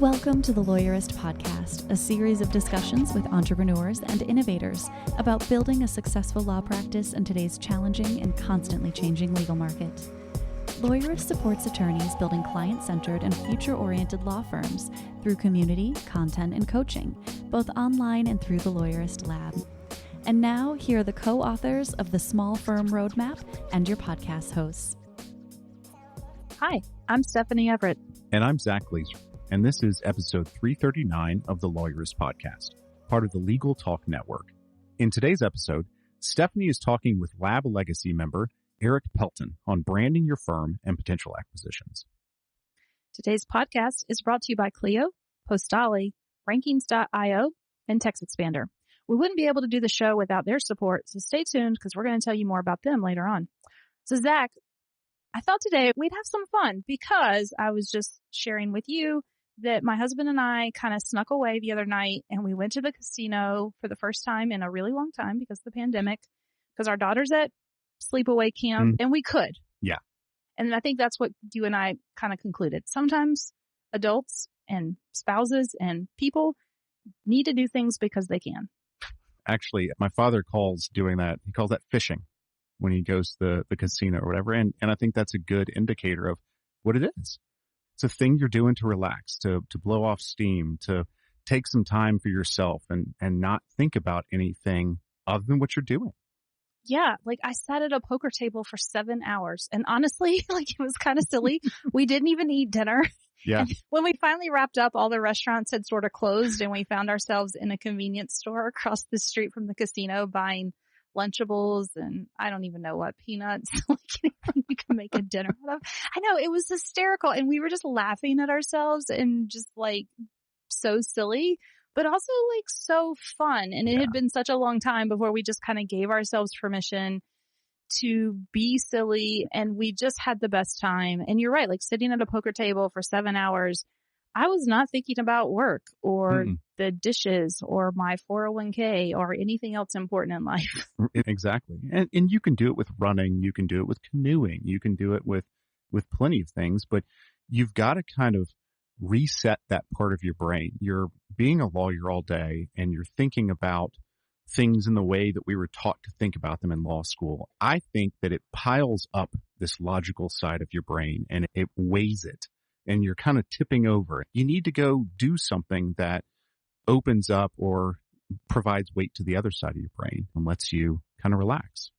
Welcome to the Lawyerist Podcast, a series of discussions with entrepreneurs and innovators about building a successful law practice in today's challenging and constantly changing legal market. Lawyerist supports attorneys building client-centered and future-oriented law firms through community, content, and coaching, both online and through the Lawyerist Lab. And now, here are the co-authors of the Small Firm Roadmap and your podcast hosts. Hi, I'm Stephanie Everett. And I'm Zach Glazer. And this is episode 339 of the Lawyerist Podcast, part of the Legal Talk Network. In today's episode, Stephanie is talking with Lab Legacy member Erik Pelton on branding your firm and potential acquisitions. Today's podcast is brought to you by Clio, Postali, Rankings.io, and TextExpander. We wouldn't be able to do the show without their support, so stay tuned because we're going to tell you more about them later on. So Zach, I thought today we'd have some fun because I was just sharing with you that my husband and I kind of snuck away the other night and we went to the casino for the first time in a really long time because of the pandemic, because our daughter's at sleepaway camp and we could. Yeah. And I think that's what you and I kind of concluded. Sometimes adults and spouses and people need to do things because they can. Actually, my father calls doing that. He calls that fishing when he goes to the casino or whatever. And I think that's a good indicator of what it is. It's a thing you're doing to relax, to blow off steam, to take some time for yourself and not think about anything other than what you're doing. Yeah. Like I sat at a poker table for 7 hours and honestly, like it was kind of silly. We didn't even eat dinner. Yeah. And when we finally wrapped up, all the restaurants had sort of closed and we found ourselves in a convenience store across the street from the casino buying Lunchables and I don't even know what, peanuts, like anything you can make a dinner out of. I know it was hysterical and we were just laughing at ourselves and just like so silly, but also like so fun. And it had been such a long time before we just kind of gave ourselves permission to be silly and we just had the best time. And you're right, like sitting at a poker table for 7 hours, I was not thinking about work or the dishes or my 401k or anything else important in life. Exactly. And you can do it with running. You can do it with canoeing. You can do it with plenty of things, but you've got to kind of reset that part of your brain. You're being a lawyer all day and you're thinking about things in the way that we were taught to think about them in law school. I think that it piles up this logical side of your brain and it weighs it. And you're kind of tipping over. You need to go do something that opens up or provides weight to the other side of your brain and lets you kind of relax.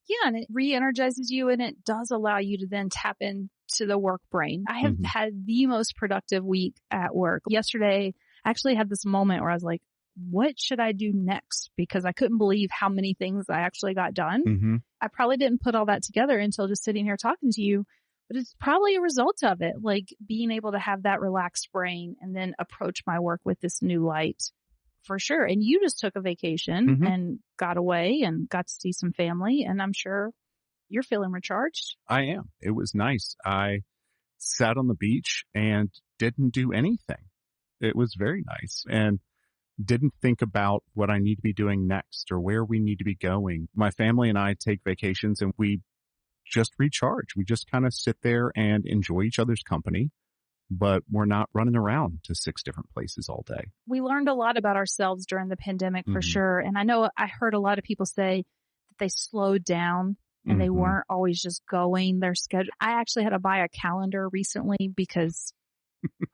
Yeah, and it re-energizes you and it does allow you to then tap into the work brain. I have had the most productive week at work. Yesterday, I actually had this moment where I was like, what should I do next? Because I couldn't believe how many things I actually got done. I probably didn't put all that together until just sitting here talking to you. But it's probably a result of it, like being able to have that relaxed brain and then approach my work with this new light for sure. And you just took a vacation and got away and got to see some family. And I'm sure you're feeling recharged. I am. It was nice. I sat on the beach and didn't do anything. It was very nice and didn't think about what I need to be doing next or where we need to be going. My family and I take vacations and we just recharge. We just kind of sit there and enjoy each other's company, but we're not running around to 6 different places all day. We learned a lot about ourselves during the pandemic for sure. And I know I heard a lot of people say that they slowed down and they weren't always just going their schedule. I actually had to buy a calendar recently because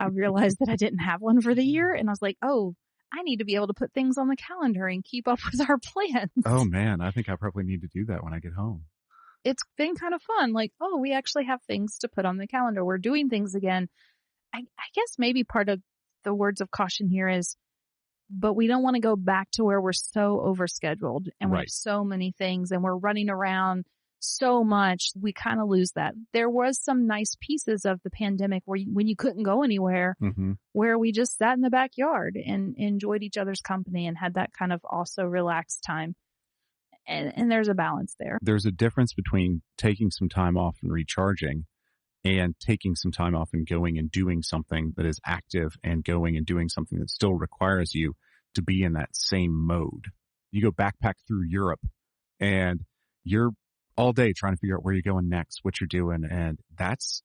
I realized that I didn't have one for the year. And I was like, oh, I need to be able to put things on the calendar and keep up with our plans. Oh man, I think I probably need to do that when I get home. It's been kind of fun. Like, oh, we actually have things to put on the calendar. We're doing things again. I guess maybe part of the words of caution here is, but we don't want to go back to where we're so overscheduled and we have so many things and we're running around so much. We kind of lose that. There was some nice pieces of the pandemic where when you couldn't go anywhere, where we just sat in the backyard and enjoyed each other's company and had that kind of also relaxed time. And there's a balance there. There's a difference between taking some time off and recharging and taking some time off and going and doing something that is active and going and doing something that still requires you to be in that same mode. You go backpack through Europe and you're all day trying to figure out where you're going next, what you're doing. And that's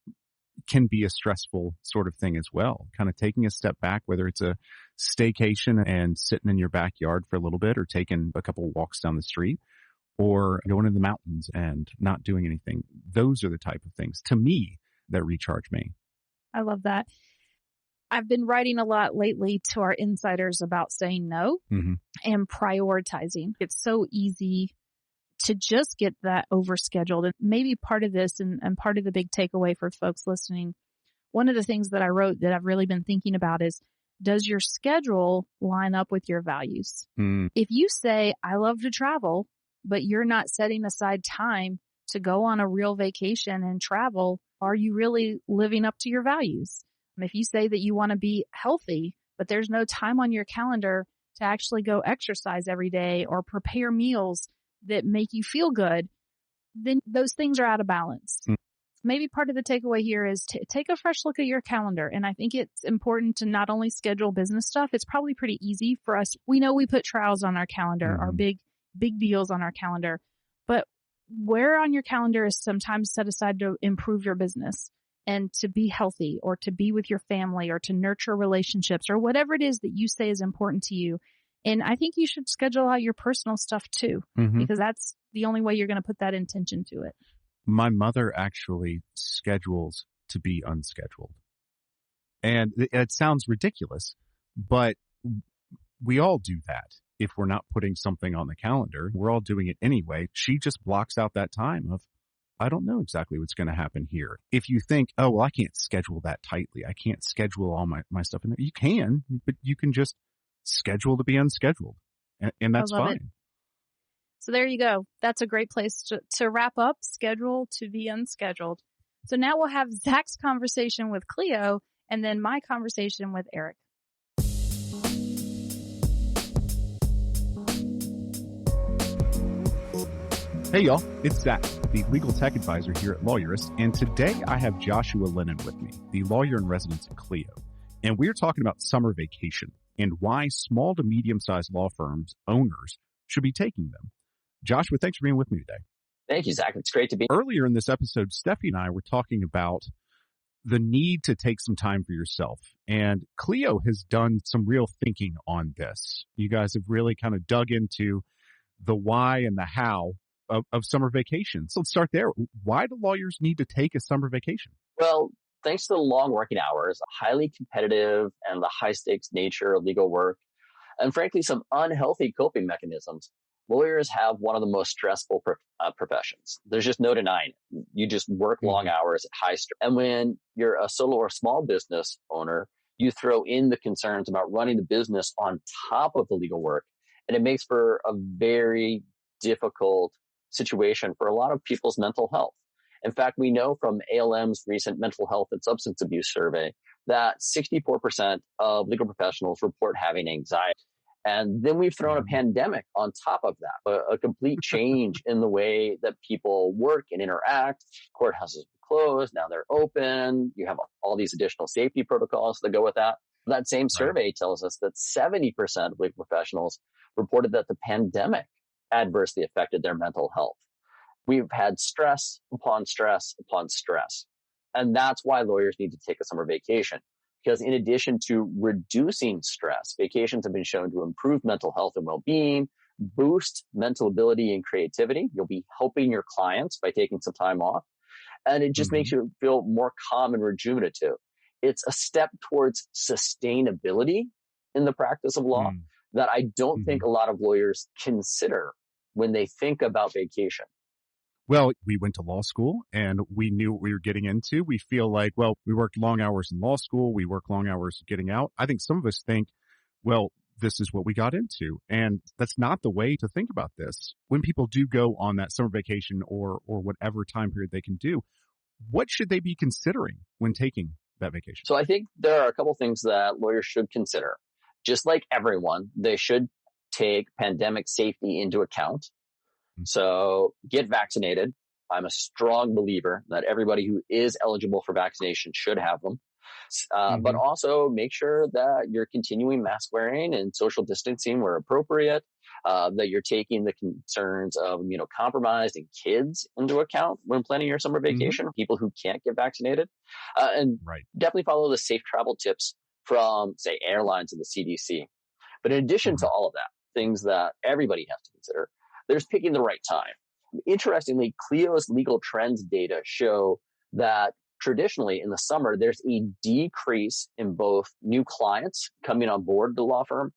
can be a stressful sort of thing as well. Kind of taking a step back, whether it's a staycation and sitting in your backyard for a little bit, or taking a couple walks down the street, or going to the mountains and not doing anything. Those are the type of things, to me, that recharge me. I love that. I've been writing a lot lately to our insiders about saying no and prioritizing. It's so easy to just get that overscheduled. And maybe part of this and part of the big takeaway for folks listening, one of the things that I wrote that I've really been thinking about is, does your schedule line up with your values? If you say, I love to travel, but you're not setting aside time to go on a real vacation and travel, are you really living up to your values? If you say that you want to be healthy, but there's no time on your calendar to actually go exercise every day or prepare meals that make you feel good, then those things are out of balance. Maybe part of the takeaway here is to take a fresh look at your calendar. And I think it's important to not only schedule business stuff. It's probably pretty easy for us. We know we put trials on our calendar, our big deals on our calendar, but where on your calendar is sometimes set aside to improve your business and to be healthy, or to be with your family, or to nurture relationships, or whatever it is that you say is important to you. And I think you should schedule out your personal stuff too, because that's the only way you're going to put that intention to it. My mother actually schedules to be unscheduled. And it sounds ridiculous, but we all do that. If we're not putting something on the calendar, we're all doing it anyway. She just blocks out that time of, I don't know exactly what's going to happen here. If you think, oh, well, I can't schedule that tightly, I can't schedule all my stuff in there. You can, but you can just schedule to be unscheduled. And that's fine. It. So there you go. That's a great place to wrap up, schedule to be unscheduled. So now we'll have Zach's conversation with Cleo and then my conversation with Erik. Hey y'all, it's Zach, the legal tech advisor here at Lawyerist, and today I have Joshua Lennon with me, the lawyer in residence at Cleo. And we're talking about summer vacation and why small to medium-sized law firms owners should be taking them. Joshua, thanks for being with me today. Thank you, Zach. It's great to be here. Earlier in this episode, Steffi and I were talking about the need to take some time for yourself. And Cleo has done some real thinking on this. You guys have really kind of dug into the why and the how of summer vacation. So let's start there. Why do lawyers need to take a summer vacation? Well, thanks to the long working hours, highly competitive and the high stakes nature of legal work, and frankly, some unhealthy coping mechanisms, lawyers have one of the most stressful professions. There's just no denying it. You just work long hours at high stress. And when you're a solo or small business owner, you throw in the concerns about running the business on top of the legal work. And it makes for a very difficult situation for a lot of people's mental health. In fact, we know from ALM's recent mental health and substance abuse survey that 64% of legal professionals report having anxiety. And then we've thrown a pandemic on top of that, a complete change in the way that people work and interact. Courthouses were closed, now they're open. You have all these additional safety protocols that go with that. That same survey tells us that 70% of legal professionals reported that the pandemic adversely affected their mental health. We've had stress upon stress upon stress. And that's why lawyers need to take a summer vacation. Because in addition to reducing stress, vacations have been shown to improve mental health and well-being, boost mental ability and creativity. You'll be helping your clients by taking some time off. And it just makes you feel more calm and rejuvenative. It's a step towards sustainability in the practice of law that I don't think a lot of lawyers consider when they think about vacation. Well, we went to law school and we knew what we were getting into. We feel like, well, we worked long hours in law school. We work long hours getting out. I think some of us think, well, this is what we got into. And that's not the way to think about this. When people do go on that summer vacation or whatever time period they can do, what should they be considering when taking that vacation? So I think there are a couple things that lawyers should consider. Just like everyone, they should take pandemic safety into account. So get vaccinated. I'm a strong believer that everybody who is eligible for vaccination should have them. But also make sure that you're continuing mask wearing and social distancing where appropriate. that you're taking the concerns of immunocompromised and kids into account when planning your summer vacation, people who can't get vaccinated, and definitely follow the safe travel tips from, say, airlines and the CDC. But in addition to all of that, things that everybody has to consider, there's picking the right time. Interestingly, Clio's legal trends data show that traditionally in the summer, there's a decrease in both new clients coming on board the law firm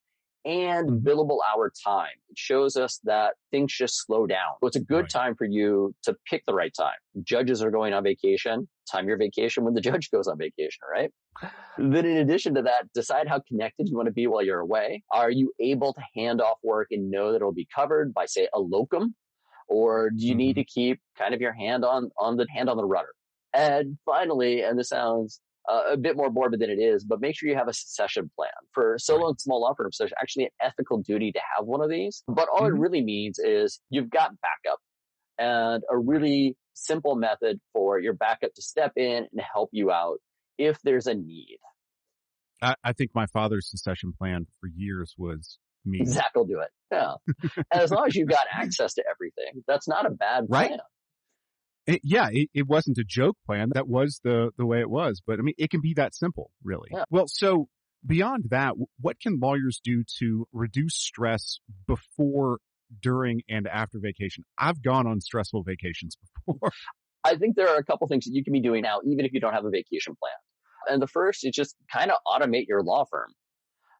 and billable hour time. It shows us that things just slow down. So it's a good time for you to pick the right time. Judges are going on vacation. Time your vacation when the judge goes on vacation, right? Then in addition to that, decide how connected you want to be while you're away. Are you able to hand off work and know that it'll be covered by, say, a locum? Or do you need to keep kind of your hand on the rudder? And finally, and this sounds a bit more morbid than it is, but make sure you have a succession plan. For solo and small law firms, there's actually an ethical duty to have one of these. But all it really means is you've got backup and a really simple method for your backup to step in and help you out if there's a need. I think my father's succession plan for years was me. Zach will do it. Yeah. And as long as you've got access to everything, that's not a bad plan. It wasn't a joke plan. That was the way it was. But I mean, it can be that simple, really. Yeah. Well, so beyond that, what can lawyers do to reduce stress before, during, and after vacation? I've gone on stressful vacations before. I think there are a couple things that you can be doing now, even if you don't have a vacation plan. And the first is just kind of automate your law firm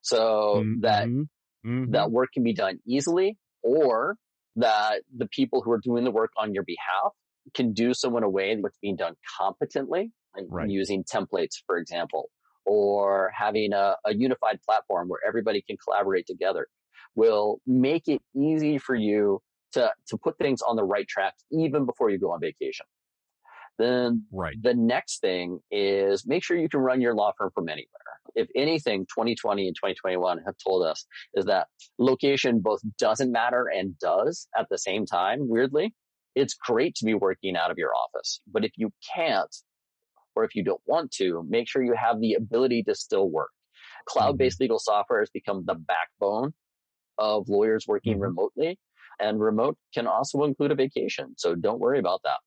so that work can be done easily, or that the people who are doing the work on your behalf can do so in a way that's being done competently, like using templates, for example, or having a unified platform where everybody can collaborate together will make it easy for you to put things on the right track even before you go on vacation. Then the next thing is make sure you can run your law firm from anywhere. If anything, 2020 and 2021 have told us is that location both doesn't matter and does at the same time, weirdly. It's great to be working out of your office, but if you can't, or if you don't want to, make sure you have the ability to still work. Cloud-based legal software has become the backbone of lawyers working remotely, and remote can also include a vacation. So don't worry about that.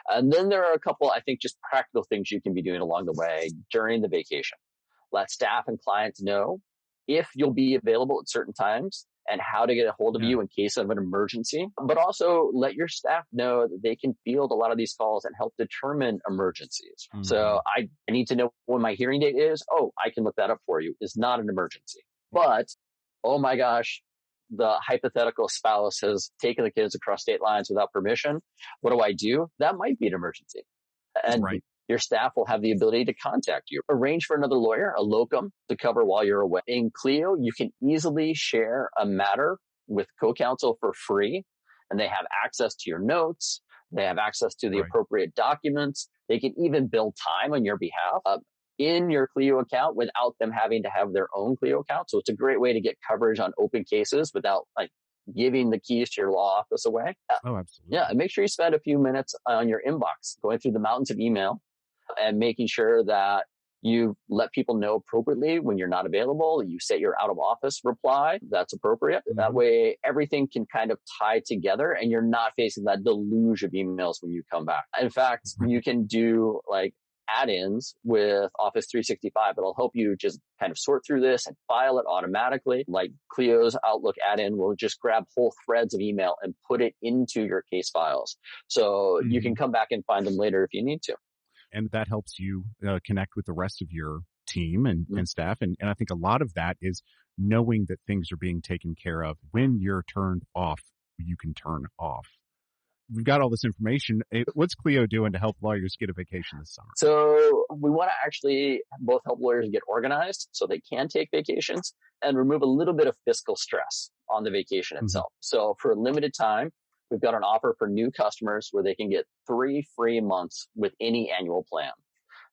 And then there are a couple, I think, just practical things you can be doing along the way during the vacation. Let staff and clients know if you'll be available at certain times and how to get a hold of you in case of an emergency. But also let your staff know that they can field a lot of these calls and help determine emergencies. So I need to know when my hearing date is. Oh, I can look that up for you. It's not an emergency. But, oh my gosh, the hypothetical spouse has taken the kids across state lines without permission. What do? That might be an emergency. And your staff will have the ability to contact you. Arrange for another lawyer, a locum, to cover while you're away. In Clio, you can easily share a matter with co-counsel for free, and they have access to your notes. They have access to the appropriate documents. They can even bill time on your behalf in your Clio account without them having to have their own Clio account. So it's a great way to get coverage on open cases without giving the keys to your law office away. Oh, absolutely. Yeah. And make sure you spend a few minutes on your inbox, going through the mountains of email and making sure that you let people know appropriately when you're not available. You set your out of office reply. That's appropriate. That way everything can kind of tie together and you're not facing that deluge of emails when you come back. In fact, you can do add-ins with Office 365 that'll help you just kind of sort through this and file it automatically. Like Clio's Outlook add-in will just grab whole threads of email and put it into your case files. So you can come back and find them later if you need to. And that helps you connect with the rest of your team and staff. And I think a lot of that is knowing that things are being taken care of. When you're turned off, you can turn off. We've got all this information. What's Clio doing to help lawyers get a vacation this summer? So we want to actually both help lawyers get organized so they can take vacations and remove a little bit of fiscal stress on the vacation itself. So for a limited time, we've got an offer for new customers where they can get 3 free months with any annual plan.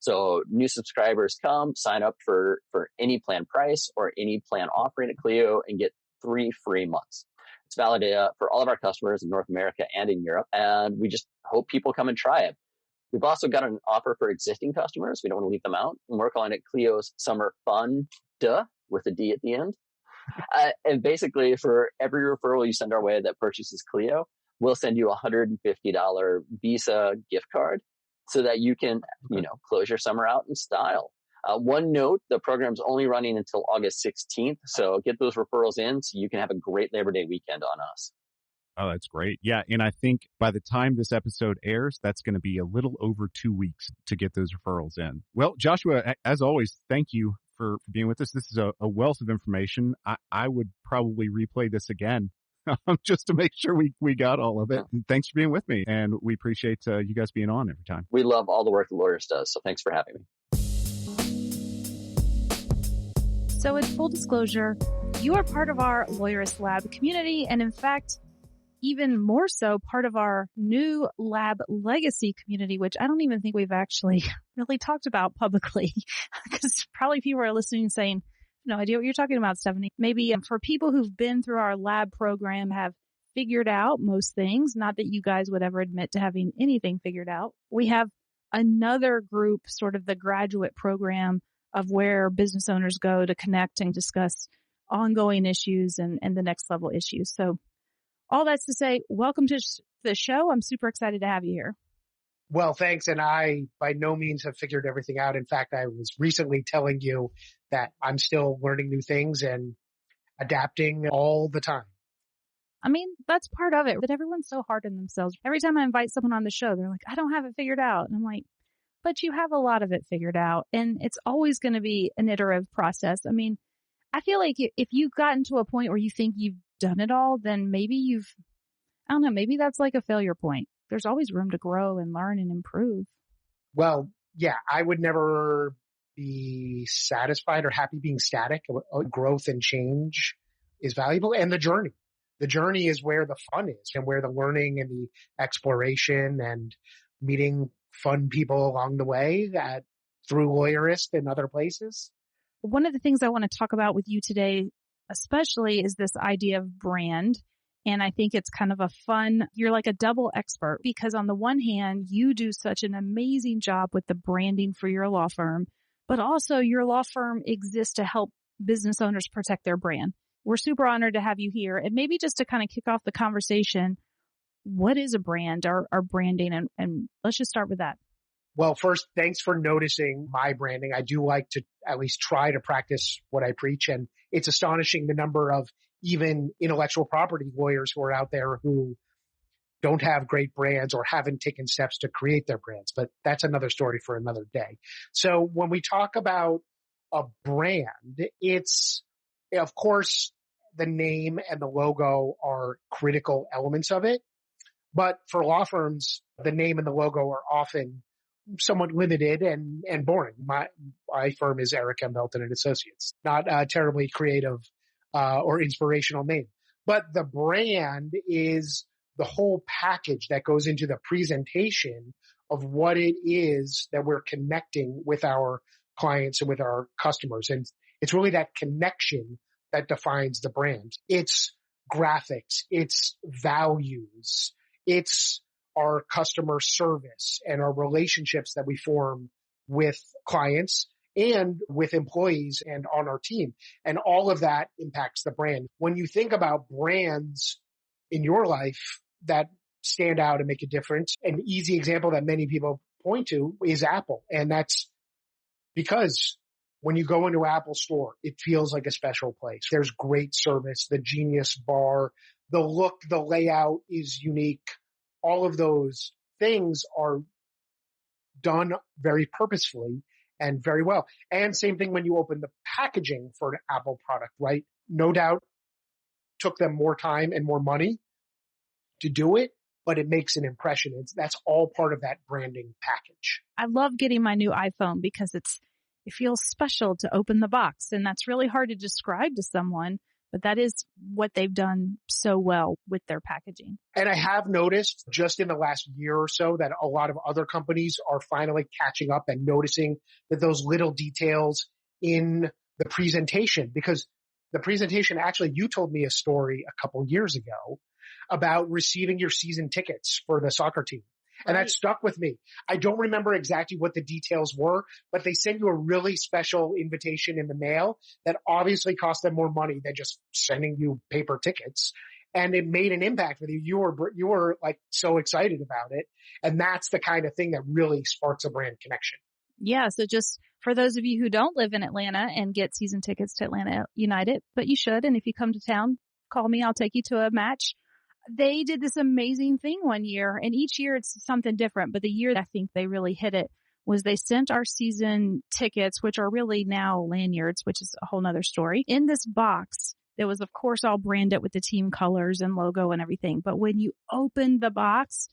So new subscribers come, sign up for any plan price or any plan offering at Clio and get 3 free months. It's valid for all of our customers in North America and in Europe. And we just hope people come and try it. We've also got an offer for existing customers. We don't want to leave them out. And we're calling it Clio's Summer Fun, with a D at the end. And basically, for every referral you send our way that purchases Clio, we'll send you a $150 Visa gift card so that you can, close your summer out in style. One note, the program's only running until August 16th. So get those referrals in so you can have a great Labor Day weekend on us. Oh, that's great. Yeah. And I think by the time this episode airs, that's going to be a little over 2 weeks to get those referrals in. Well, Joshua, as always, thank you for being with us. This is a wealth of information. I would probably replay this again just to make sure we got all of it. And thanks for being with me. And we appreciate you guys being on every time. We love all the work the Lawyerist does. So thanks for having me. So in full disclosure, you are part of our Lawyerist Lab community. And in fact, even more so part of our new lab legacy community, which I don't even think we've actually really talked about publicly because probably people are listening saying, no idea what you're talking about, Stephanie. Maybe for people who've been through our lab program have figured out most things, not that you guys would ever admit to having anything figured out. We have another group, sort of the graduate program of where business owners go to connect and discuss ongoing issues and the next level issues. So all that's to say, welcome to the show. I'm super excited to have you here. Well, thanks. And I, by no means, have figured everything out. In fact, I was recently telling you that I'm still learning new things and adapting all the time. I mean, that's part of it, but everyone's so hard on themselves. Every time I invite someone on the show, they're like, I don't have it figured out. And I'm like, but you have a lot of it figured out. And it's always going to be an iterative process. I mean, I feel like if you've gotten to a point where you think you've done it all, then maybe I don't know, maybe that's like a failure point. There's always room to grow and learn and improve. Well, yeah, I would never be satisfied or happy being static. Growth and change is valuable. And the journey is where the fun is and where the learning and the exploration and meeting fun people along the way through Lawyerist and other places. One of the things I want to talk about with you today, especially, is this idea of brand. And I think it's kind of you're like a double expert because on the one hand, you do such an amazing job with the branding for your law firm, but also your law firm exists to help business owners protect their brand. We're super honored to have you here. And maybe just to kind of kick off the conversation, what is a brand or branding? And let's just start with that. Well, first, thanks for noticing my branding. I do like to at least try to practice what I preach. And it's astonishing the number of even intellectual property lawyers who are out there who don't have great brands or haven't taken steps to create their brands. But that's another story for another day. So when we talk about a brand, it's, of course, the name and the logo are critical elements of it. But for law firms, the name and the logo are often somewhat limited and boring. My firm is Erik Pelton and Associates, not a terribly creative or inspirational name. But the brand is the whole package that goes into the presentation of what it is that we're connecting with our clients and with our customers. And it's really that connection that defines the brand. It's graphics, it's values, it's our customer service and our relationships that we form with clients and with employees and on our team. And all of that impacts the brand. When you think about brands in your life that stand out and make a difference, an easy example that many people point to is Apple. And that's because when you go into Apple store, it feels like a special place. There's great service, the Genius Bar, the look, the layout is unique. All of those things are done very purposefully and very well. And same thing when you open the packaging for an Apple product, right? No doubt took them more time and more money to do it, but it makes an impression. That's all part of that branding package. I love getting my new iPhone because it feels special to open the box. And that's really hard to describe to someone, but that is what they've done so well with their packaging. And I have noticed just in the last year or so that a lot of other companies are finally catching up and noticing that those little details in the presentation, because the presentation, actually, you told me a story a couple years ago about receiving your season tickets for the soccer team. And that stuck with me. I don't remember exactly what the details were, but they sent you a really special invitation in the mail that obviously cost them more money than just sending you paper tickets. And it made an impact with you. You were like so excited about it. And that's the kind of thing that really sparks a brand connection. Yeah. So just for those of you who don't live in Atlanta and get season tickets to Atlanta United, but you should. And if you come to town, call me. I'll take you to a match. They did this amazing thing one year, and each year it's something different. But the year I think they really hit it was they sent our season tickets, which are really now lanyards, which is a whole nother story, in this box that was, of course, all branded with the team colors and logo and everything. But when you opened the box,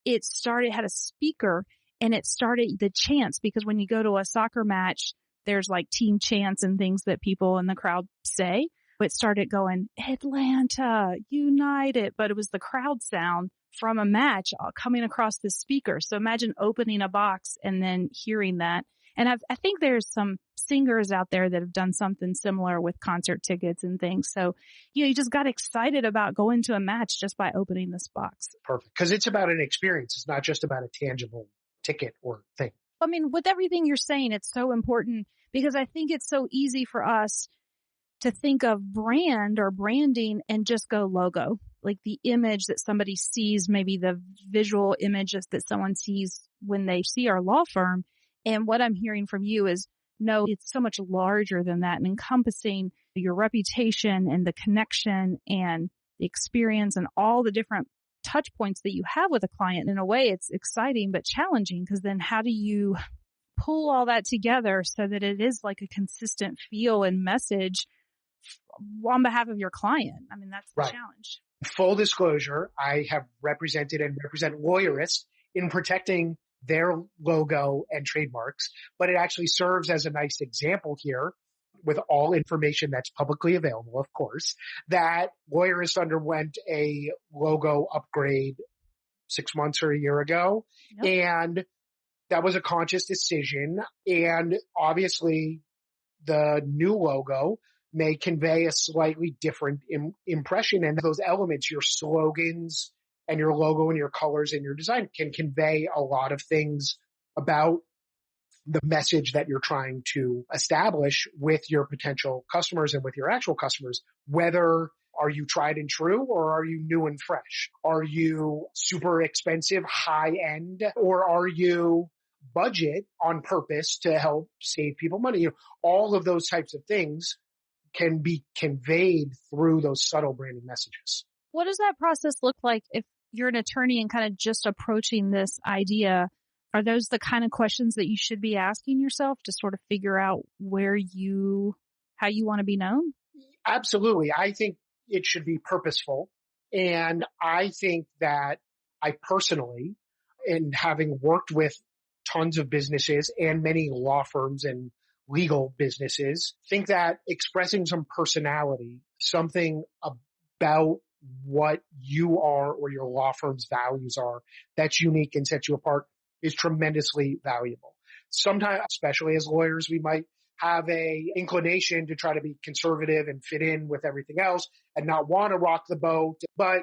it had a speaker, and it started the chants, because when you go to a soccer match, there's like team chants and things that people in the crowd say. It started going, Atlanta, United, but it was the crowd sound from a match coming across the speaker. So imagine opening a box and then hearing that. And I think there's some singers out there that have done something similar with concert tickets and things. So, you just got excited about going to a match just by opening this box. Perfect. Because it's about an experience. It's not just about a tangible ticket or thing. I mean, with everything you're saying, it's so important, because I think it's so easy for us to think of brand or branding and just go logo, like the image that somebody sees, maybe the visual images that someone sees when they see our law firm. And what I'm hearing from you is, no, it's so much larger than that, and encompassing your reputation and the connection and the experience and all the different touch points that you have with a client. In a way, it's exciting but challenging, because then how do you pull all that together so that it is like a consistent feel and message on behalf of your client? I mean, that's the challenge. Full disclosure, I have represented and represent Lawyerist in protecting their logo and trademarks, but it actually serves as a nice example here, with all information that's publicly available, of course, that Lawyerist underwent a logo upgrade 6 months or a year ago. Yep. And that was a conscious decision. And obviously the new logo may convey a slightly different impression. And those elements, your slogans and your logo and your colors and your design, can convey a lot of things about the message that you're trying to establish with your potential customers and with your actual customers. Whether are you tried and true, or are you new and fresh? Are you super expensive, high end, or are you budget on purpose to help save people money? All of those types of things can be conveyed through those subtle branding messages. What does that process look like if you're an attorney and kind of just approaching this idea? Are those the kind of questions that you should be asking yourself to sort of figure out how you want to be known? Absolutely. I think it should be purposeful. And I think that I personally, in having worked with tons of businesses and many law firms and legal businesses, think that expressing some personality, something about what you are or your law firm's values are that's unique and sets you apart, is tremendously valuable. Sometimes, especially as lawyers, we might have a inclination to try to be conservative and fit in with everything else and not want to rock the boat. But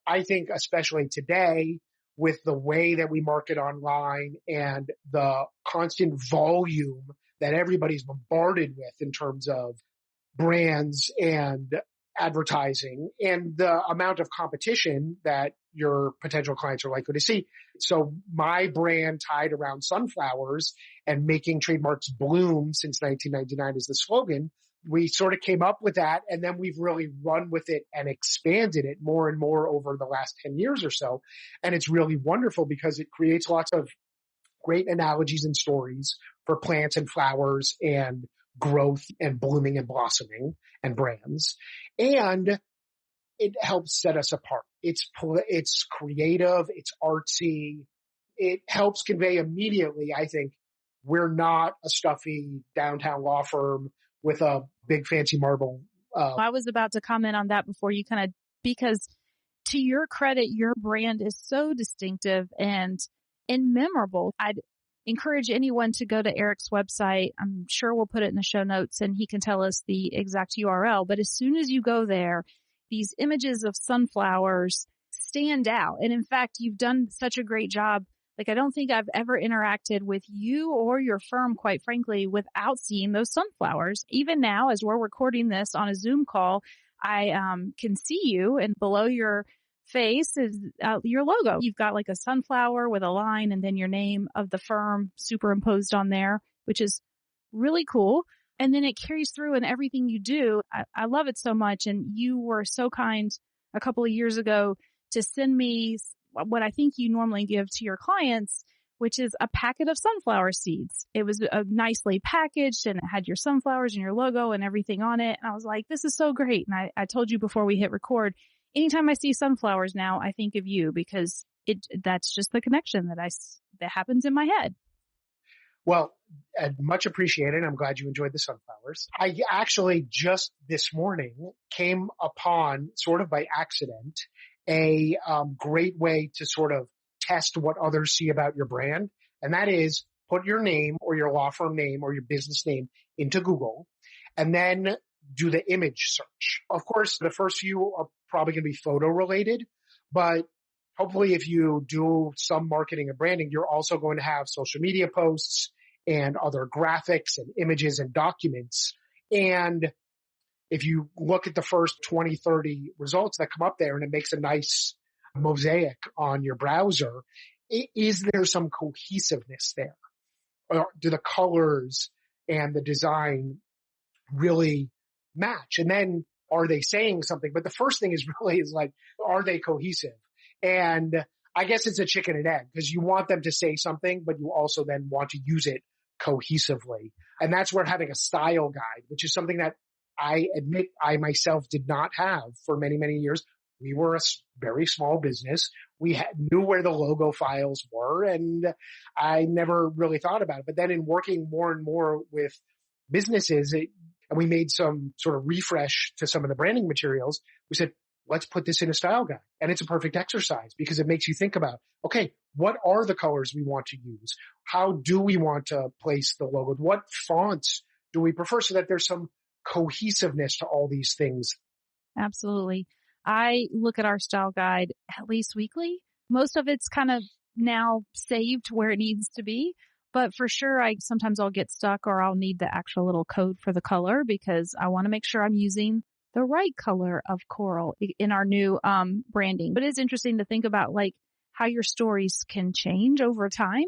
I think especially today, with the way that we market online and the constant volume that everybody's bombarded with in terms of brands and advertising and the amount of competition that your potential clients are likely to see. So my brand tied around sunflowers and making trademarks bloom since 1999 is the slogan. We sort of came up with that, and then we've really run with it and expanded it more and more over the last 10 years or so. And it's really wonderful because it creates lots of great analogies and stories for plants and flowers and growth and blooming and blossoming and brands. And it helps set us apart. It's creative. It's artsy. It helps convey immediately, I think, we're not a stuffy downtown law firm with a big fancy marble. I was about to comment on that before you because to your credit, your brand is so distinctive and memorable. I'd encourage anyone to go to Erik's website. I'm sure we'll put it in the show notes and he can tell us the exact URL. But as soon as you go there, these images of sunflowers stand out. And in fact, you've done such a great job. Like, I don't think I've ever interacted with you or your firm, quite frankly, without seeing those sunflowers. Even now, as we're recording this on a Zoom call, I can see you, and below your face is your logo. You've got like a sunflower with a line and then your name of the firm superimposed on there, which is really cool. And then it carries through in everything you do. I love it so much. And you were so kind a couple of years ago to send me what I think you normally give to your clients, which is a packet of sunflower seeds. It was nicely packaged and it had your sunflowers and your logo and everything on it. And I was like, this is so great. And I told you before we hit record, anytime I see sunflowers now, I think of you, because that's just the connection that happens in my head. Well, much appreciated. I'm glad you enjoyed the sunflowers. I actually just this morning came upon, sort of by accident, a great way to sort of test what others see about your brand. And that is, put your name or your law firm name or your business name into Google and then do the image search. Of course, the first few are probably going to be photo related, but hopefully if you do some marketing and branding, you're also going to have social media posts and other graphics and images and documents. And if you look at the first 20, 30 results that come up there and it makes a nice mosaic on your browser, is there some cohesiveness there? Or do the colors and the design really match? And then are they saying something? But the first thing is like, are they cohesive? And I guess it's a chicken and egg, because you want them to say something, but you also then want to use it cohesively. And that's where having a style guide, which is something that I admit I myself did not have for many, many years. We were a very small business. We knew where the logo files were, and I never really thought about it. But then in working more and more with businesses, and we made some sort of refresh to some of the branding materials, we said, let's put this in a style guide. And it's a perfect exercise because it makes you think about, okay, what are the colors we want to use? How do we want to place the logo? What fonts do we prefer, so that there's some cohesiveness to all these things? Absolutely. I look at our style guide at least weekly. Most of it's kind of now saved where it needs to be, but for sure, sometimes I'll get stuck, or I'll need the actual little code for the color, because I want to make sure I'm using the right color of coral in our new branding. But it's interesting to think about like how your stories can change over time.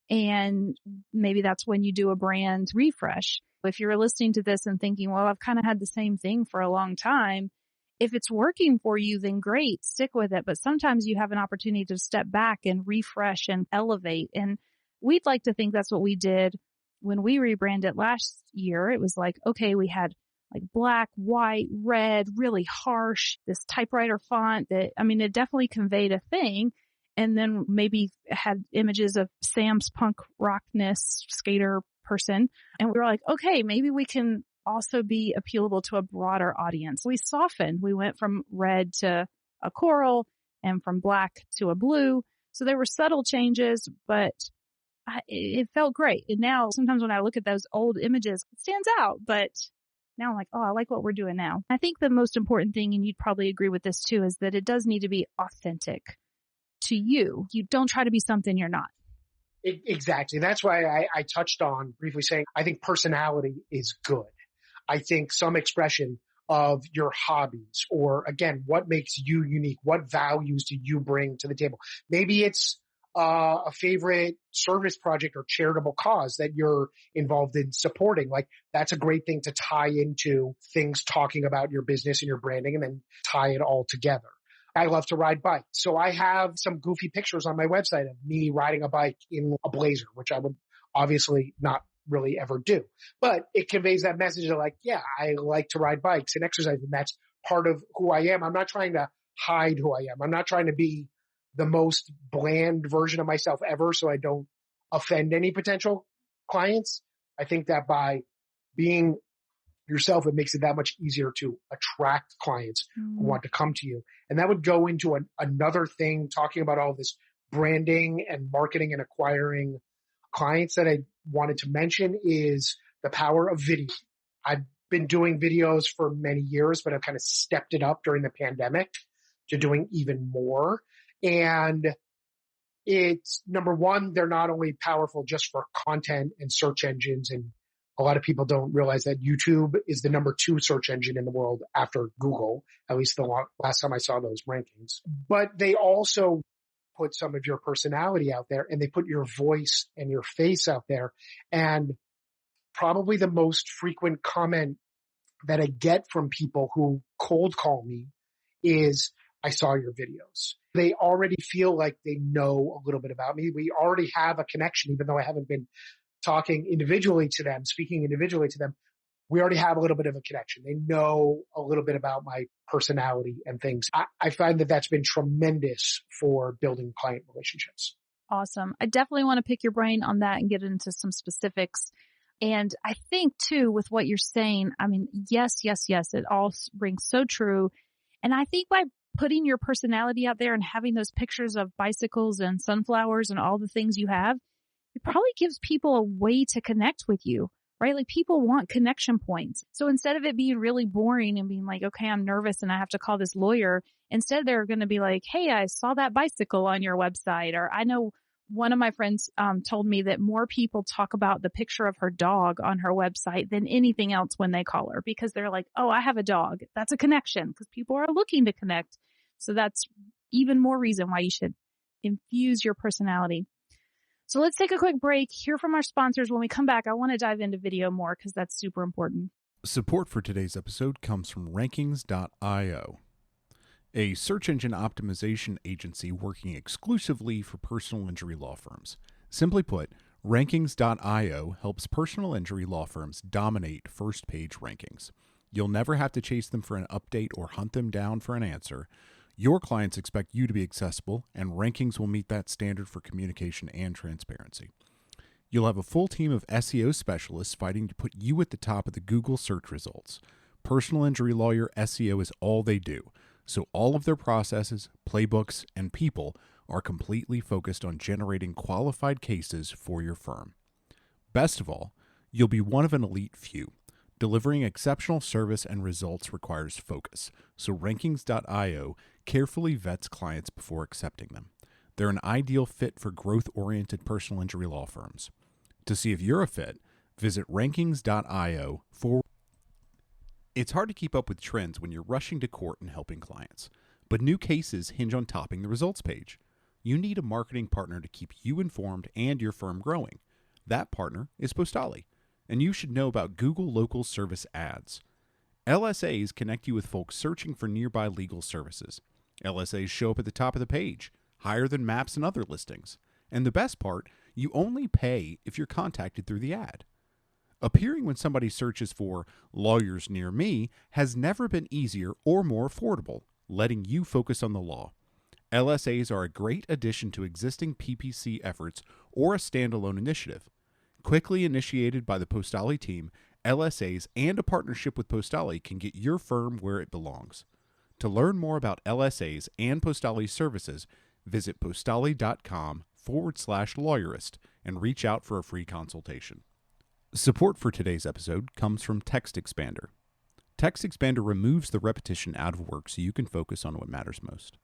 And maybe that's when you do a brand refresh. If you're listening to this and thinking, well, I've kind of had the same thing for a long time, if it's working for you, then great, stick with it. But sometimes you have an opportunity to step back and refresh and elevate. And we'd like to think that's what we did when we rebranded last year. It was like, okay, we had like black, white, red, really harsh, this typewriter font that, I mean, it definitely conveyed a thing. And then maybe had images of Sam's punk rockness skater person. And we were like, okay, maybe we can also be appealable to a broader audience. We softened. We went from red to a coral and from black to a blue. So there were subtle changes, but it felt great. And now sometimes when I look at those old images, it stands out, but now I'm like, oh, I like what we're doing now. I think the most important thing, and you'd probably agree with this too, is that it does need to be authentic to you. You don't try to be something you're not. Exactly. That's why I touched on briefly saying, I think personality is good. I think some expression of your hobbies, or again, what makes you unique? What values do you bring to the table? Maybe it's a favorite service project or charitable cause that you're involved in supporting. Like, that's a great thing to tie into things talking about your business and your branding, and then tie it all together. I love to ride bikes. So I have some goofy pictures on my website of me riding a bike in a blazer, which I would obviously not really ever do. But it conveys that message of like, yeah, I like to ride bikes and exercise, and that's part of who I am. I'm not trying to hide who I am. I'm not trying to be the most bland version of myself ever, so I don't offend any potential clients. I think that by being yourself, it makes it that much easier to attract clients who want to come to you. And that would go into another thing, talking about all this branding and marketing and acquiring clients, that I wanted to mention, is the power of video. I've been doing videos for many years, but I've kind of stepped it up during the pandemic to doing even more. And it's number one, they're not only powerful just for content and search engines. And a lot of people don't realize that YouTube is the number 2 search engine in the world after Google, at least the last time I saw those rankings. But they also put some of your personality out there, and they put your voice and your face out there. And probably the most frequent comment that I get from people who cold call me is, I saw your videos. They already feel like they know a little bit about me. We already have a connection, even though I haven't been talking individually to them, speaking individually to them. We already have a little bit of a connection. They know a little bit about my personality and things. I find that that's been tremendous for building client relationships. Awesome. I definitely want to pick your brain on that and get into some specifics. And I think too, with what you're saying, I mean, yes, it all rings so true. And I think by putting your personality out there and having those pictures of bicycles and sunflowers and all the things you have, it probably gives people a way to connect with you, right? Like people want connection points. So instead of it being really boring and being like, okay, I'm nervous and I have to call this lawyer, instead they're going to be like, hey, I saw that bicycle on your website. Or I know one of my friends told me that more people talk about the picture of her dog on her website than anything else when they call her, because they're like, oh, I have a dog. That's a connection, because people are looking to connect. So that's even more reason why you should infuse your personality. So let's take a quick break, hear from our sponsors. When we come back, I want to dive into video more because that's super important. Support for today's episode comes from Rankings.io, a search engine optimization agency working exclusively for personal injury law firms. Simply put, Rankings.io helps personal injury law firms dominate first-page rankings. You'll never have to chase them for an update or hunt them down for an answer. Your clients expect you to be accessible, and Rankings will meet that standard for communication and transparency. You'll have a full team of SEO specialists fighting to put you at the top of the Google search results. Personal injury lawyer SEO is all they do, so all of their processes, playbooks, and people are completely focused on generating qualified cases for your firm. Best of all, you'll be one of an elite few. Delivering exceptional service and results requires focus, so Rankings.io carefully vets clients before accepting them. They're an ideal fit for growth-oriented personal injury law firms. To see if you're a fit, visit Rankings.io. It's hard to keep up with trends when you're rushing to court and helping clients, but new cases hinge on topping the results page. You need a marketing partner to keep you informed and your firm growing. That partner is Postali. And you should know about Google Local Service Ads. LSAs connect you with folks searching for nearby legal services. LSAs show up at the top of the page, higher than maps and other listings. And the best part, you only pay if you're contacted through the ad. Appearing when somebody searches for lawyers near me has never been easier or more affordable, letting you focus on the law. LSAs are a great addition to existing PPC efforts or a standalone initiative. Quickly initiated by the Postali team, LSAs and a partnership with Postali can get your firm where it belongs. To learn more about LSAs and Postali services, visit postali.com/lawyerist and reach out for a free consultation. Support for today's episode comes from Text Expander. Text Expander removes the repetition out of work so you can focus on what matters most.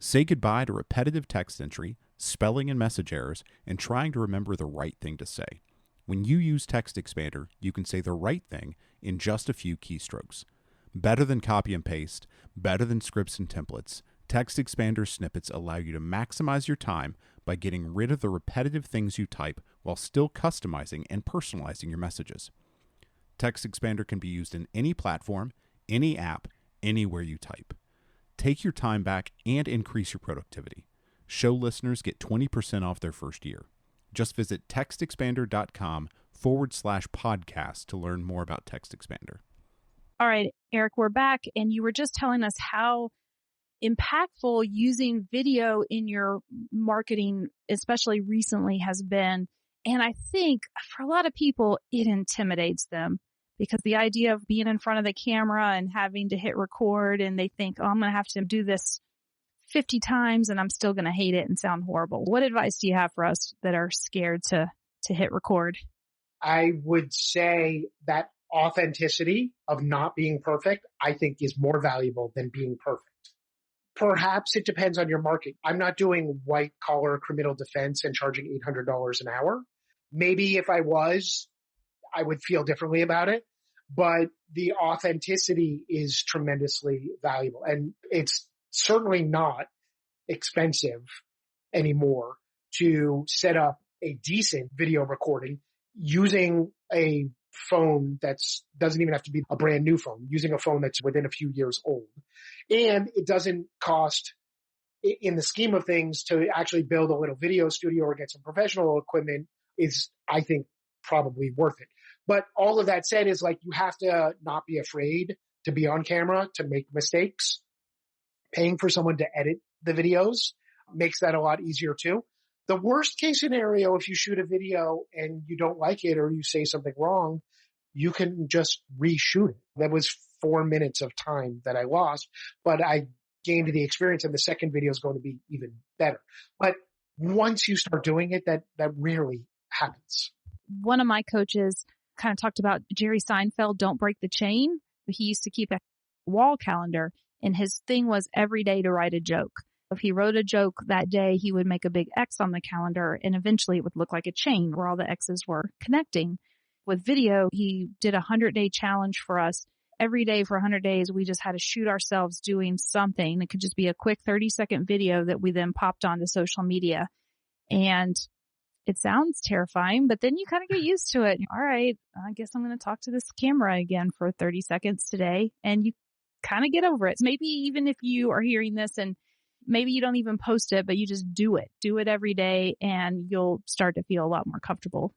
Say goodbye to repetitive text entry, spelling and message errors, and trying to remember the right thing to say. When you use Text Expander, you can say the right thing in just a few keystrokes. Better than copy and paste, better than scripts and templates, Text Expander snippets allow you to maximize your time by getting rid of the repetitive things you type while still customizing and personalizing your messages. Text Expander can be used in any platform, any app, anywhere you type. Take your time back and increase your productivity. Show listeners get 20% off their first year. Just visit textexpander.com/podcast to learn more about Text Expander. All right, Erik, we're back, and you were just telling us how impactful using video in your marketing, especially recently, has been. And I think for a lot of people, it intimidates them, because the idea of being in front of the camera and having to hit record, and they think, oh, I'm going to have to do this 50 times and I'm still going to hate it and sound horrible. What advice do you have for us that are scared to hit record? I would say that authenticity of not being perfect, I think, is more valuable than being perfect. Perhaps it depends on your market. I'm not doing white collar criminal defense and charging $800 an hour. Maybe if I was, I would feel differently about it, but the authenticity is tremendously valuable, and it's certainly not expensive anymore to set up a decent video recording using a phone that's doesn't even have to be a brand new phone, using a phone that's within a few years old. And it doesn't cost, in the scheme of things, to actually build a little video studio or get some professional equipment is, I think, probably worth it. But all of that said is, like, you have to not be afraid to be on camera, to make mistakes. Paying for someone to edit the videos makes that a lot easier too. The worst case scenario, if you shoot a video and you don't like it or you say something wrong, you can just reshoot it. That was 4 minutes of time that I lost, but I gained the experience, and the second video is going to be even better. But once you start doing it, that rarely happens. One of my coaches kind of talked about Jerry Seinfeld, don't break the chain. He used to keep a wall calendar, and his thing was every day to write a joke. If he wrote a joke that day, he would make a big X on the calendar, and eventually it would look like a chain where all the X's were connecting. With video, he did a 100-day challenge for us. Every day for 100 days, we just had to shoot ourselves doing something. It could just be a quick 30-second video that we then popped onto social media. And it sounds terrifying, but then you kind of get used to it. All right, I guess I'm going to talk to this camera again for 30 seconds today. And you kind of get over it. Maybe even if you are hearing this and maybe you don't even post it, but you just do it. Do it every day, and you'll start to feel a lot more comfortable.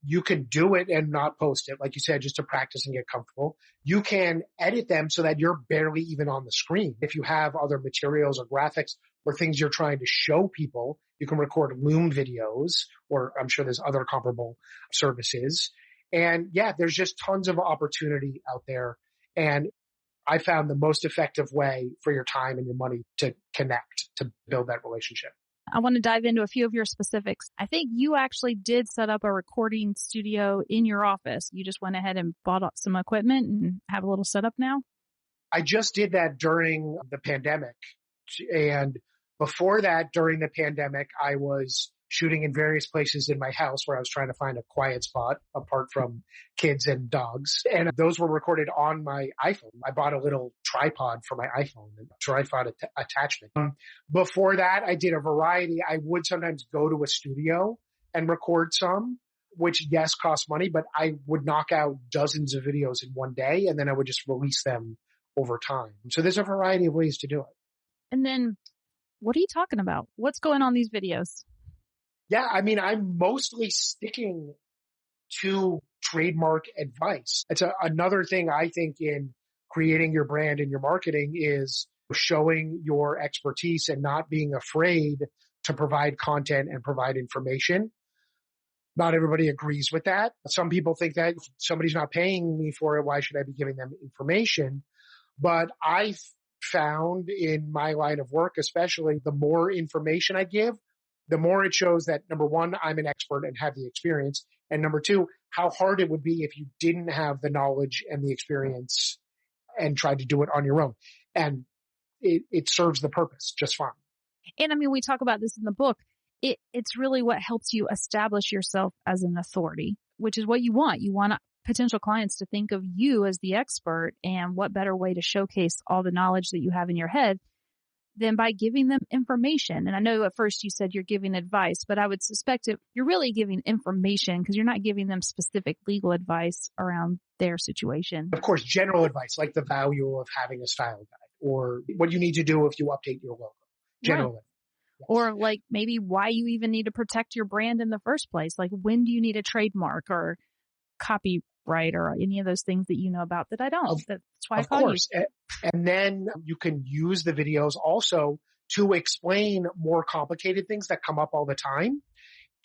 You can do it and not post it, like you said, just to practice and get comfortable. You can edit them so that you're barely even on the screen. If you have other materials or graphics or things you're trying to show people, you can record Loom videos, or I'm sure there's other comparable services. And yeah, there's just tons of opportunity out there. And I found the most effective way for your time and your money to connect, to build that relationship. I want to dive into a few of your specifics. I think you actually did set up a recording studio in your office. You just went ahead and bought up some equipment and have a little setup now? I just did that during the pandemic. And before that, during the pandemic, I was shooting in various places in my house where I was trying to find a quiet spot apart from kids and dogs. And those were recorded on my iPhone. I bought a little tripod for my iPhone, and tripod attachment. Before that, I did a variety. I would sometimes go to a studio and record some, which, yes, cost money, but I would knock out dozens of videos in one day, and then I would just release them over time. So there's a variety of ways to do it. And then what are you talking about? What's going on in these videos? Yeah, I mean, I'm mostly sticking to trademark advice. It's another thing I think in creating your brand and your marketing is showing your expertise and not being afraid to provide content and provide information. Not everybody agrees with that. Some people think that if somebody's not paying me for it, why should I be giving them information? But I've found in my line of work, especially, the more information I give, the more it shows that, number one, I'm an expert and have the experience. And number two, how hard it would be if you didn't have the knowledge and the experience and tried to do it on your own. And it serves the purpose just fine. And I mean, we talk about this in the book. It's really what helps you establish yourself as an authority, which is what you want. You want potential clients to think of you as the expert, and what better way to showcase all the knowledge that you have in your head than by giving them information. And I know at first you said you're giving advice, but I would suspect you're really giving information because you're not giving them specific legal advice around their situation. Of course, general advice, like the value of having a style guide or what you need to do if you update your logo. General advice. Yes. Or like maybe why you even need to protect your brand in the first place. Like when do you need a trademark or copyright or any of those things that you know about that I don't. That's why I call you. And then you can use the videos also to explain more complicated things that come up all the time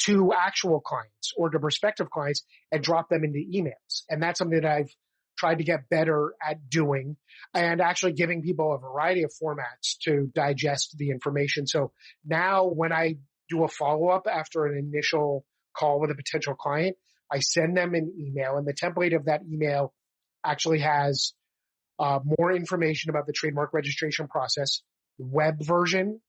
to actual clients or to prospective clients and drop them into emails. And that's something that I've tried to get better at doing and actually giving people a variety of formats to digest the information. So now when I do a follow-up after an initial call with a potential client, I send them an email, and the template of that email actually has more information about the trademark registration process, web version,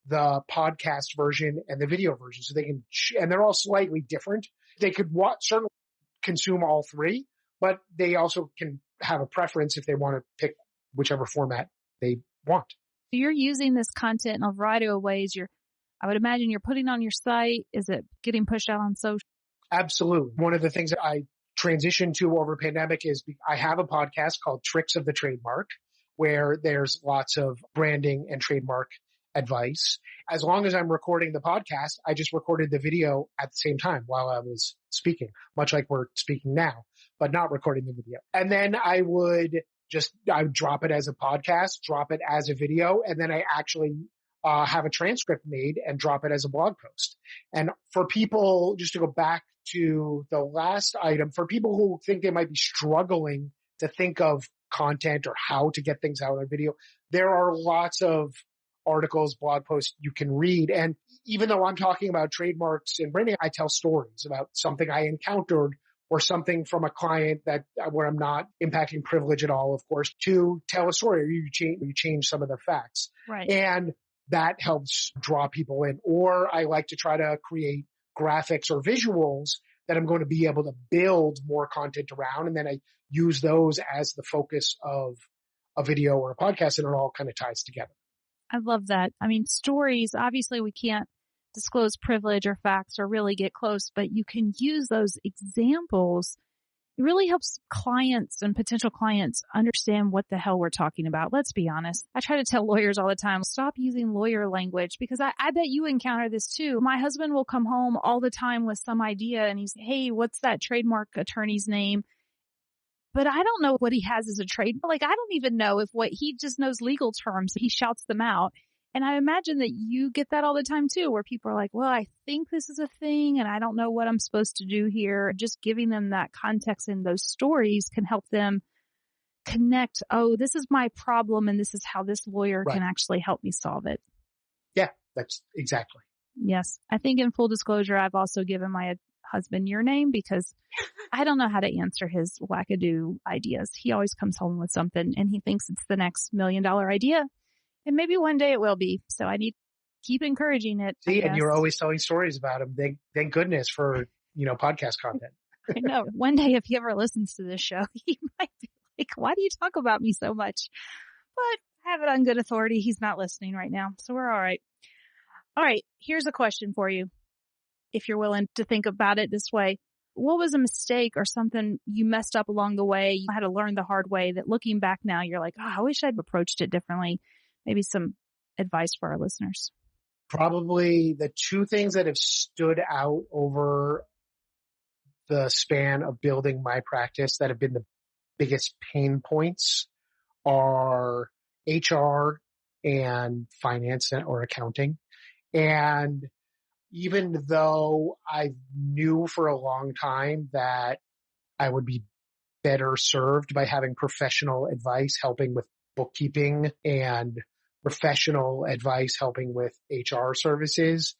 the podcast version, and the video version. So they can, and they're all slightly different. They could certainly consume all three, but they also can have a preference if they want to pick whichever format they want. You're using this content in a variety of ways. I would imagine you're putting on your site. Is it getting pushed out on social? Absolutely. One of the things that I transitioned to over pandemic is I have a podcast called Tricks of the Trademark, where there's lots of branding and trademark advice. As long as I'm recording the podcast, I just recorded the video at the same time while I was speaking, much like we're speaking now, but not recording the video. And then I would drop it as a podcast, drop it as a video, and then I actually have a transcript made and drop it as a blog post. And for people, just to go back to the last item, for people who think they might be struggling to think of content or how to get things out on video, there are lots of articles, blog posts you can read. And even though I'm talking about trademarks and branding, I tell stories about something I encountered or something from a client where I'm not impacting privilege at all, of course, to tell a story, or you change some of the facts. Right. And that helps draw people in. Or I like to try to create graphics or visuals that I'm going to be able to build more content around. And then I use those as the focus of a video or a podcast, and it all kind of ties together. I love that. I mean, stories, obviously we can't disclose privilege or facts or really get close, but you can use those examples. It really helps clients and potential clients understand what the hell we're talking about. Let's be honest. I try to tell lawyers all the time, stop using lawyer language, because I bet you encounter this too. My husband will come home all the time with some idea and he's, hey, what's that trademark attorney's name? But I don't know what he has as a trademark. Like, I don't even know if he just knows legal terms. He shouts them out. And I imagine that you get that all the time too, where people are like, well, I think this is a thing and I don't know what I'm supposed to do here. Just giving them that context in those stories can help them connect. Oh, this is my problem and this is how this lawyer can actually help me solve it. Yeah, that's exactly. Yes. I think in full disclosure, I've also given my husband your name because I don't know how to answer his wackadoo ideas. He always comes home with something and he thinks it's the next $1 million idea. And maybe one day it will be. So I need to keep encouraging it. See, and you're always telling stories about him. Thank goodness for, podcast content. I know. One day if he ever listens to this show, he might be like, why do you talk about me so much? But I have it on good authority. He's not listening right now. So we're all right. All right. Here's a question for you. If you're willing to think about it this way, what was a mistake or something you messed up along the way? You had to learn the hard way that looking back now, you're like, I wish I'd approached it differently. Maybe some advice for our listeners. Probably the two things that have stood out over the span of building my practice that have been the biggest pain points are HR and finance or accounting. And even though I knew for a long time that I would be better served by having professional advice helping with bookkeeping and professional advice helping with HR services,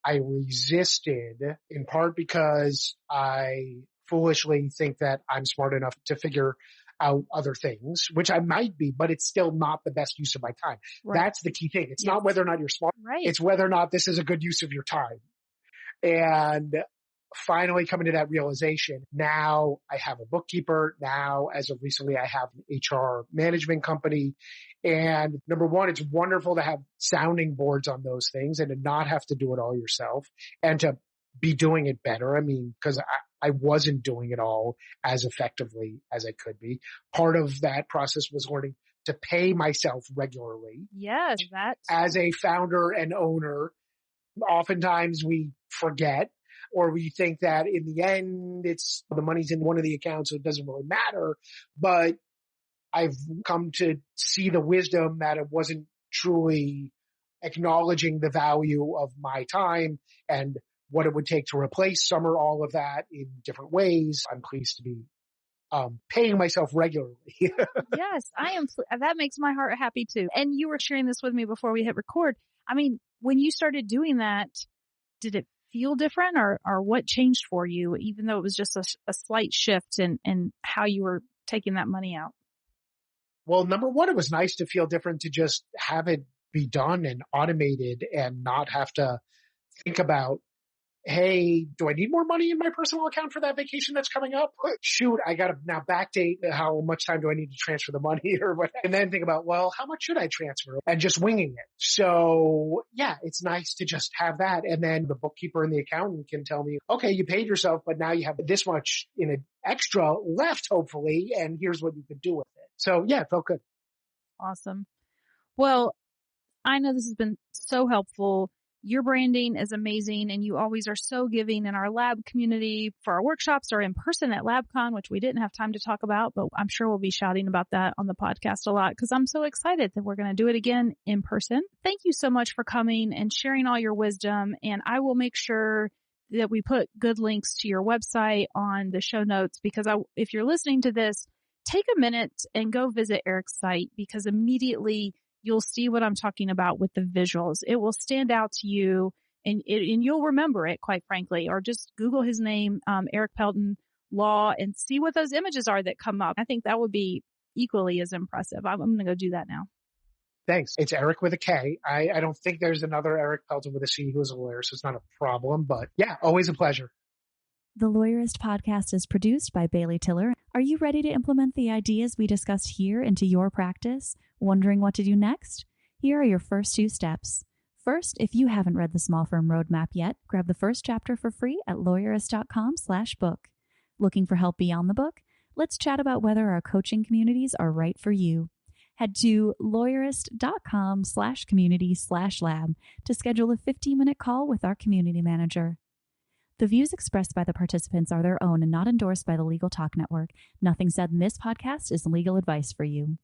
I resisted, in part because I foolishly think that I'm smart enough to figure out other things, which I might be, but it's still not the best use of my time. Right. That's the key thing. It's not whether or not you're smart. Right. It's whether or not this is a good use of your time. And finally coming to that realization, now I have a bookkeeper. Now, as of recently, I have an HR management company. And number one, it's wonderful to have sounding boards on those things and to not have to do it all yourself and to be doing it better. I mean, because I wasn't doing it all as effectively as I could be. Part of that process was learning to pay myself regularly. Yes, that. As a founder and owner, oftentimes we forget, or we think that in the end, it's the money's in one of the accounts, so it doesn't really matter. But I've come to see the wisdom that it wasn't truly acknowledging the value of my time and what it would take to replace some or all of that in different ways. I'm pleased to be paying myself regularly. Yes, I am. That makes my heart happy too. And you were sharing this with me before we hit record. I mean, when you started doing that, did it feel different or what changed for you, even though it was just a slight shift in how you were taking that money out? Well, number one, it was nice to feel different, to just have it be done and automated and not have to think about, hey, do I need more money in my personal account for that vacation that's coming up? Shoot, I got to now backdate how much time do I need to transfer the money or what? And then think about, well, how much should I transfer? And just winging it. So yeah, it's nice to just have that. And then the bookkeeper and the accountant can tell me, okay, you paid yourself, but now you have this much in an extra left, hopefully, and here's what you could do with it. So yeah, it felt good. Awesome. Well, I know this has been so helpful. Your branding is amazing, and you always are so giving in our lab community for our workshops or in person at LabCon, which we didn't have time to talk about, but I'm sure we'll be shouting about that on the podcast a lot because I'm so excited that we're going to do it again in person. Thank you so much for coming and sharing all your wisdom, and I will make sure that we put good links to your website on the show notes because if you're listening to this, take a minute and go visit Erik's site because immediately you'll see what I'm talking about with the visuals. It will stand out to you and you'll remember it, quite frankly, or just Google his name, Erik Pelton Law, and see what those images are that come up. I think that would be equally as impressive. I'm going to go do that now. Thanks. It's Erik with a K. I don't think there's another Erik Pelton with a C who is a lawyer, so it's not a problem. But yeah, always a pleasure. The Lawyerist podcast is produced by Bailey Tiller. Are you ready to implement the ideas we discussed here into your practice? Wondering what to do next? Here are your first 2 steps. First, if you haven't read the Small Firm Roadmap yet, grab the first chapter for free at lawyerist.com/book. Looking for help beyond the book? Let's chat about whether our coaching communities are right for you. Head to lawyerist.com/community/lab to schedule a 15-minute call with our community manager. The views expressed by the participants are their own and not endorsed by the Legal Talk Network. Nothing said in this podcast is legal advice for you.